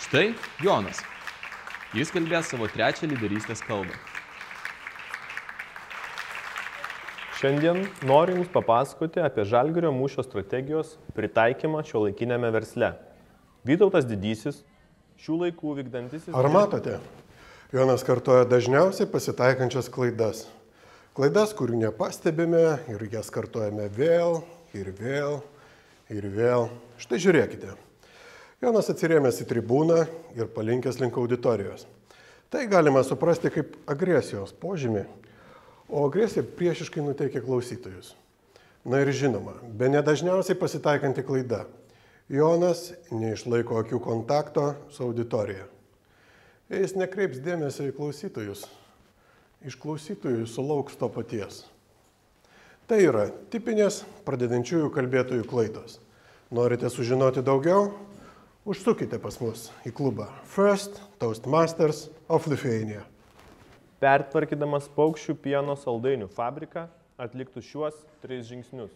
Štai Jonas. Jis kalbės savo trečią lyderystės kalbą. Šiandien noriu Jums papasakoti apie Žalgirio mūšio strategijos pritaikymą šiuolaikiniame versle. Vytautas Didysis, šių laikų vykdantisis... Ar matote? Jonas kartoja dažniausiai pasitaikančias klaidas. Klaidas, kurių nepastebime ir jas kartojame vėl ir vėl ir vėl. Štai žiūrėkite. Jonas atsirėmęs į tribūną ir palinkęs link auditorijos. Tai galima suprasti kaip agresijos požymį, o agresija priešiškai nuteikia klausytojus. Na ir žinoma, bene dažniausiai pasitaikanti klaida. Jonas neišlaiko akių kontakto su auditorija. Jis nekreips dėmesio į klausytojus. Iš klausytojų sulauks to paties. Tai yra tipinės pradedančiųjų kalbėtojų klaidos. Norite sužinoti daugiau? Užsukite pas mus į klubą First Toastmasters of Lithuania. Pertvarkydamas paukščių pieno saldainių fabriką, atliktų šiuos 3 žingsnius.